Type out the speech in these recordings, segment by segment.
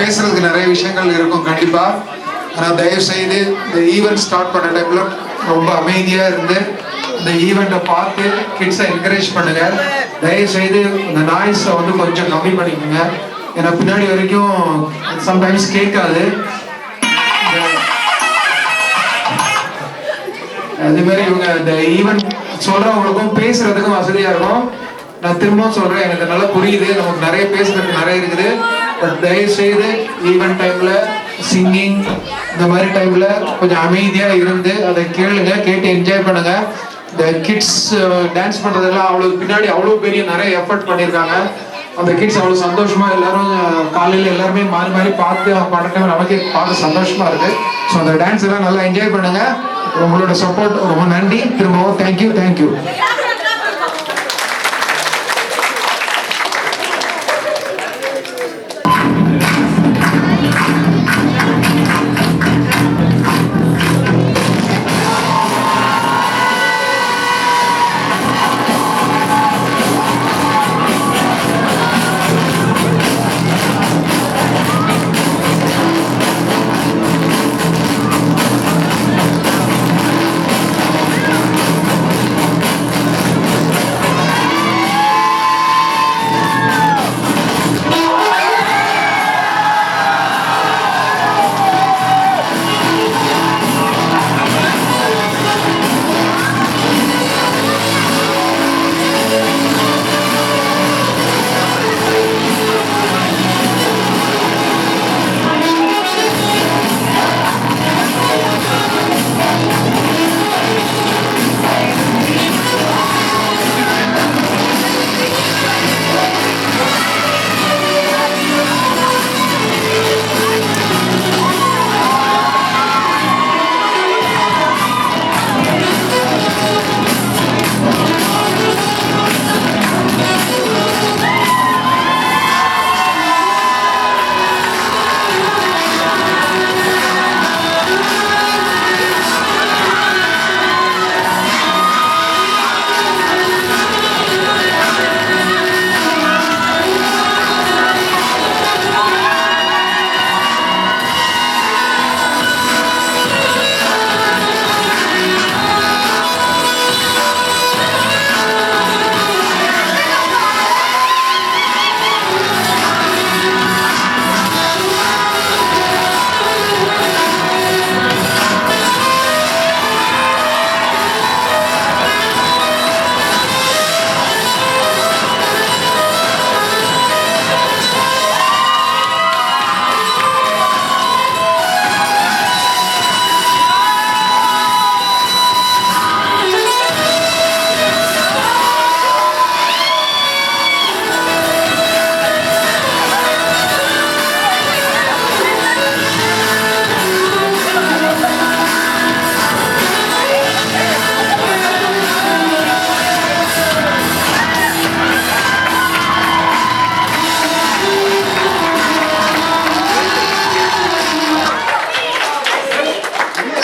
பேசுறதுக்கு நிறைய விஷயங்கள் இருக்கும் கண்டிப்பா. ஆனால் தயவு செய்து இந்த ஈவெண்ட் ஸ்டார்ட் பண்ண டைம்ல ரொம்ப அமைதியா இருந்து இந்த ஈவெண்ட்டை பார்த்து கிட்ஸை என்கரேஜ் பண்ணுங்க. தயவு செய்து இந்த நாய்ஸை வந்து கொஞ்சம் கம்மி பண்ணிக்கோங்க. ஏன்னா பின்னாடி வரைக்கும் சம்டைம்ஸ் கேட்காது. அதே மாதிரி இவங்க இந்த ஈவெண்ட் சொல்றவங்களுக்கும் பேசுறதுக்கும் வசதியா இருக்கும். நான் திரும்பவும் சொல்றேன், எனக்கு நல்லா புரியுது, நமக்கு நிறைய பேசுறதுக்கு நிறைய இருக்குது. பட் தயவு செய்து ஈவெண்ட் டைம்ல சிங்கிங் இந்த மாதிரி டைம்ல கொஞ்சம் அமைதியா இருந்து அதை கேளுங்க, கேட்டு என்ஜாய் பண்ணுங்க. இந்த கிட்ஸ் டான்ஸ் பண்றதெல்லாம் அவ்வளவு பின்னாடி அவ்வளவு பெரிய நிறைய எஃபர்ட் பண்ணியிருக்காங்க. அந்த கிட்ஸ் அவ்வளவு சந்தோஷமா எல்லாரும் காலையில எல்லாருமே மாறி மாறி பார்த்து பண்ணுற நமக்கே பார்க்க சந்தோஷமா இருக்கு. ஸோ அந்த டான்ஸ் எல்லாம் நல்லா என்ஜாய் பண்ணுங்க. உங்களோட சப்போர்ட் ரொம்ப நன்றி. திரும்பவும் thank you thank you.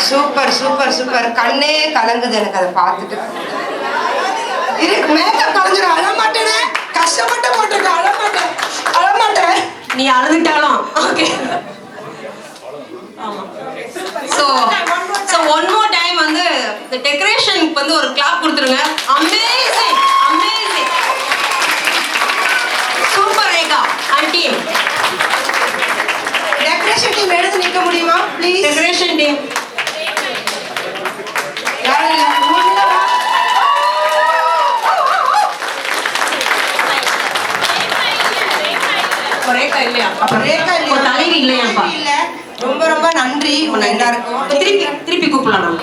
Super super super. கண்ணே கலங்குது எனக்கு அதை பார்த்துட்டு. மேக்கப் கலந்துடும். அழமாட்டேனே, கஷ்டப்பட்டு போட்டிருக்க. அழமாட்டேன் அழமாட்டேன். நீ அழுதுட்டாலும் okay. So one more time வந்து இந்த டெக்கரேஷனுக்கு வந்து ஒரு கிளாப் கொடுத்துருங்க. Amazing amazing super Rekha and team. Decoration team எடுத்து நிற்க முடியுமா ப்ளீஸ்? டெக்கரேஷன் டீம் ரொம்ப ரொம்ப நன்றி எல்லாருக்கும். திருப்பி கூப்பிடலாம்.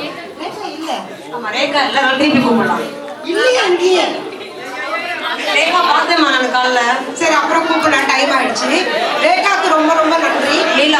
ரேகா இல்ல, திருப்பி கூப்பிடலாம். இல்லையா இங்கேயே ரேகா பார்த்தேம்மா நான் காலைல. சரி அப்புறம் கூப்பிடலாம், டைம் ஆயிடுச்சு. ரேகாவுக்கு ரொம்ப ரொம்ப நன்றி.